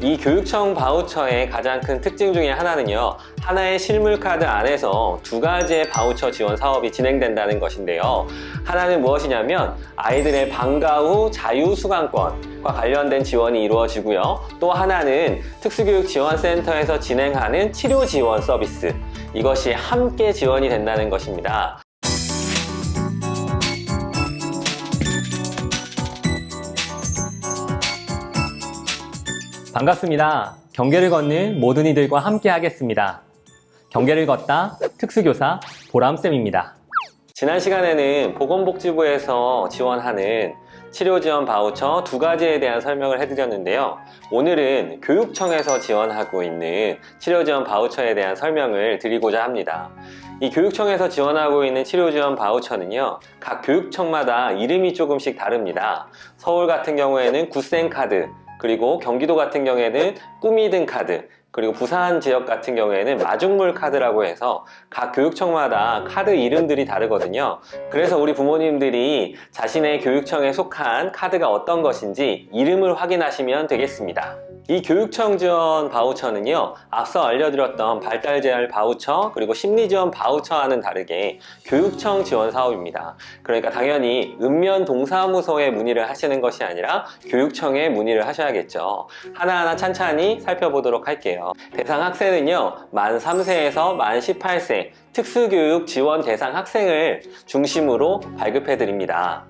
이 교육청 바우처의 가장 큰 특징 중에 하나는요, 하나의 실물카드 안에서 두 가지의 바우처 지원 사업이 진행된다는 것인데요. 하나는 무엇이냐면 아이들의 방과 후 자유수강권과 관련된 지원이 이루어지고요. 또 하나는 특수교육지원센터에서 진행하는 치료 지원 서비스, 이것이 함께 지원이 된다는 것입니다. 반갑습니다. 경계를 걷는 모든 이들과 함께 하겠습니다. 경계를 걷다 특수교사 보람쌤입니다. 지난 시간에는 보건복지부에서 지원하는 치료지원 바우처 두 가지에 대한 설명을 해드렸는데요. 오늘은 교육청에서 지원하고 있는 치료지원 바우처에 대한 설명을 드리고자 합니다. 이 교육청에서 지원하고 있는 치료지원 바우처는요, 각 교육청마다 이름이 조금씩 다릅니다. 서울 같은 경우에는 굿센카드, 그리고 경기도 같은 경우에는 꿈이든 카드, 그리고 부산 지역 같은 경우에는 마중물 카드라고 해서 각 교육청마다 카드 이름들이 다르거든요. 그래서 우리 부모님들이 자신의 교육청에 속한 카드가 어떤 것인지 이름을 확인하시면 되겠습니다. 이 교육청 지원 바우처는요, 앞서 알려드렸던 발달재활 바우처 그리고 심리지원 바우처와는 다르게 교육청 지원 사업입니다. 그러니까 당연히 읍면동사무소에 문의를 하시는 것이 아니라 교육청에 문의를 하셔야겠죠. 하나하나 찬찬히 살펴보도록 할게요. 대상 학생은요, 만 3세에서 만 18세 특수교육 지원 대상 학생을 중심으로 발급해 드립니다.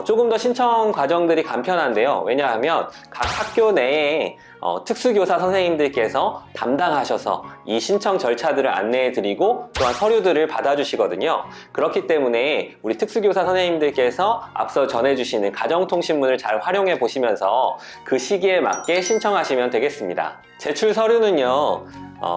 조금 더 신청 과정들이 간편한데요. 왜냐하면 각 학교 내에 특수교사 선생님들께서 담당하셔서 이 신청 절차들을 안내해 드리고 또한 서류들을 받아주시거든요. 그렇기 때문에 우리 특수교사 선생님들께서 앞서 전해주시는 가정통신문을 잘 활용해 보시면서 그 시기에 맞게 신청하시면 되겠습니다. 제출 서류는요,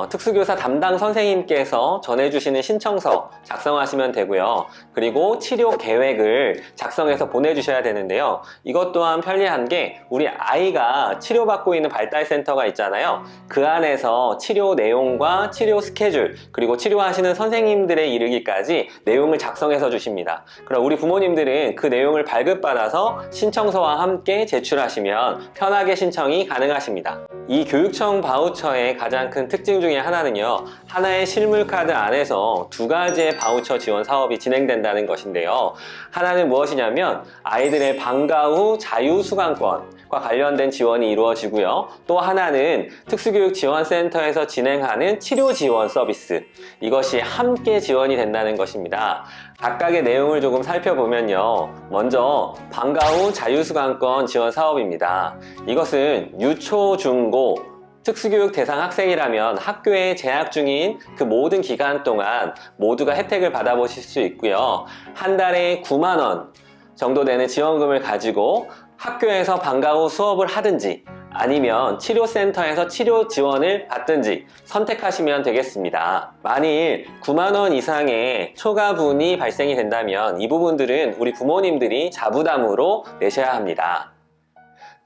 특수교사 담당 선생님께서 전해주시는 신청서 작성하시면 되고요. 그리고 치료 계획을 작성해서 보내주셔야 되는데요. 이것 또한 편리한 게 우리 아이가 치료받고 있는 발달센터가 있잖아요. 그 안에서 치료 내용과 치료 스케줄, 그리고 치료하시는 선생님들에 이르기까지 내용을 작성해서 주십니다. 그럼 우리 부모님들은 그 내용을 발급받아서 신청서와 함께 제출하시면 편하게 신청이 가능하십니다. 이 교육청 바우처의 가장 큰 특징 중에 하나는요, 하나의 실물카드 안에서 두 가지의 바우처 지원 사업이 진행된다는 것인데요. 하나는 무엇이냐면 아이들의 방과 후 자유수강권과 관련된 지원이 이루어지고요. 또 하나는 특수교육지원센터에서 진행하는 치료 지원 서비스, 이것이 함께 지원이 된다는 것입니다. 각각의 내용을 조금 살펴보면요, 먼저 방과 후 자유수강권 지원 사업입니다. 이것은 유초, 중고, 특수교육 대상 학생이라면 학교에 재학 중인 그 모든 기간 동안 모두가 혜택을 받아보실 수 있고요. 한 달에 9만 원 정도 되는 지원금을 가지고 학교에서 방과 후 수업을 하든지 아니면 치료센터에서 치료 지원을 받든지 선택하시면 되겠습니다. 만일 9만 원 이상의 초과분이 발생이 된다면 이 부분들은 우리 부모님들이 자부담으로 내셔야 합니다.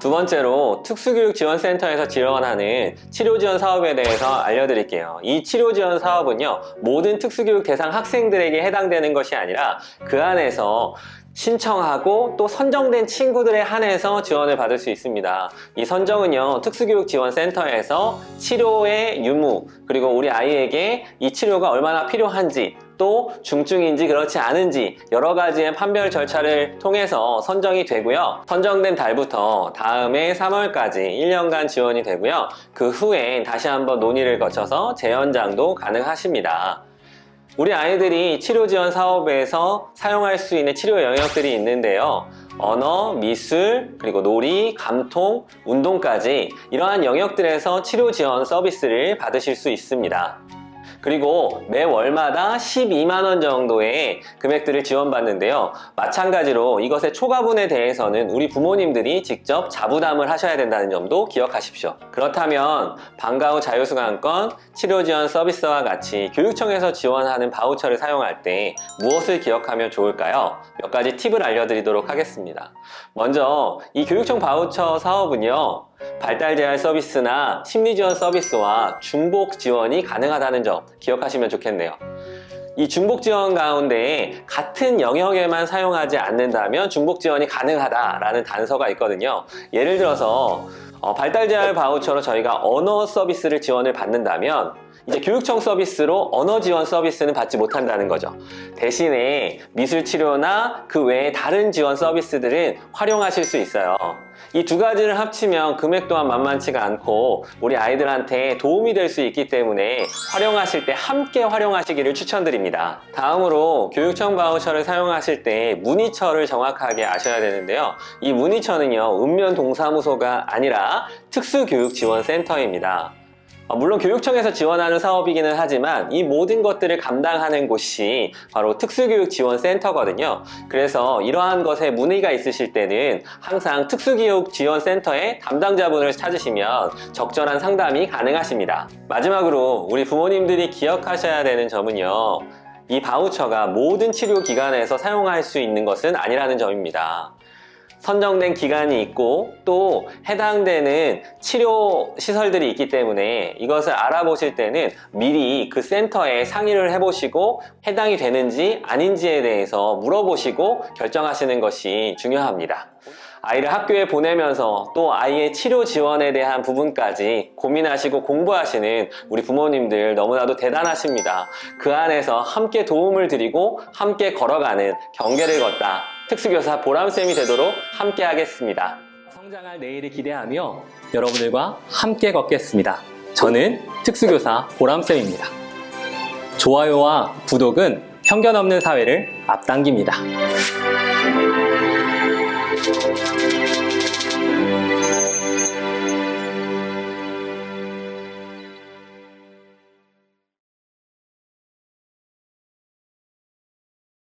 두 번째로 특수교육지원센터에서 지원하는 치료지원 사업에 대해서 알려드릴게요. 이 치료지원 사업은요, 모든 특수교육 대상 학생들에게 해당되는 것이 아니라 그 안에서 신청하고 또 선정된 친구들에 한해서 지원을 받을 수 있습니다. 이 선정은요, 특수교육지원센터에서 치료의 유무, 그리고 우리 아이에게 이 치료가 얼마나 필요한지, 또 중증인지 그렇지 않은지 여러 가지의 판별 절차를 통해서 선정이 되고요. 선정된 달부터 다음해 3월까지 1년간 지원이 되고요. 그 후에 다시 한번 논의를 거쳐서 재연장도 가능하십니다. 우리 아이들이 치료지원 사업에서 사용할 수 있는 치료 영역들이 있는데요. 언어, 미술, 그리고 놀이, 감통, 운동까지 이러한 영역들에서 치료 지원 서비스를 받으실 수 있습니다. 그리고 매월마다 12만 원 정도의 금액들을 지원받는데요. 마찬가지로 이것의 초과분에 대해서는 우리 부모님들이 직접 자부담을 하셔야 된다는 점도 기억하십시오. 그렇다면 방과 후 자유수강권, 치료지원 서비스와 같이 교육청에서 지원하는 바우처를 사용할 때 무엇을 기억하면 좋을까요? 몇 가지 팁을 알려드리도록 하겠습니다. 먼저 이 교육청 바우처 사업은요, 발달재활 서비스나 심리지원 서비스와 중복 지원이 가능하다는 점 기억하시면 좋겠네요. 이 중복 지원 가운데 같은 영역에만 사용하지 않는다면 중복 지원이 가능하다라는 단서가 있거든요. 예를 들어서 발달 재활 바우처로 저희가 언어 서비스를 지원을 받는다면 이제 교육청 서비스로 언어 지원 서비스는 받지 못한다는 거죠. 대신에 미술 치료나 그 외에 다른 지원 서비스들은 활용하실 수 있어요. 이 두 가지를 합치면 금액 또한 만만치가 않고 우리 아이들한테 도움이 될 수 있기 때문에 활용하실 때 함께 활용하시기를 추천드립니다. 다음으로 교육청 바우처를 사용하실 때 문의처를 정확하게 아셔야 되는데요. 이 문의처는요, 읍면동사무소가 아니라 특수교육지원센터입니다. 물론 교육청에서 지원하는 사업이기는 하지만 이 모든 것들을 감당하는 곳이 바로 특수교육지원센터거든요. 그래서 이러한 것에 문의가 있으실 때는 항상 특수교육지원센터의 담당자분을 찾으시면 적절한 상담이 가능하십니다. 마지막으로 우리 부모님들이 기억하셔야 되는 점은요, 이 바우처가 모든 치료기관에서 사용할 수 있는 것은 아니라는 점입니다. 선정된 기간이 있고 또 해당되는 치료 시설들이 있기 때문에 이것을 알아보실 때는 미리 그 센터에 상의를 해보시고 해당이 되는지 아닌지에 대해서 물어보시고 결정하시는 것이 중요합니다. 아이를 학교에 보내면서 또 아이의 치료 지원에 대한 부분까지 고민하시고 공부하시는 우리 부모님들 너무나도 대단하십니다. 그 안에서 함께 도움을 드리고 함께 걸어가는 경계를 걷다 특수교사 보람쌤이 되도록 함께 하겠습니다. 성장할 내일을 기대하며 여러분들과 함께 걷겠습니다. 저는 특수교사 보람쌤입니다. 좋아요와 구독은 편견 없는 사회를 앞당깁니다.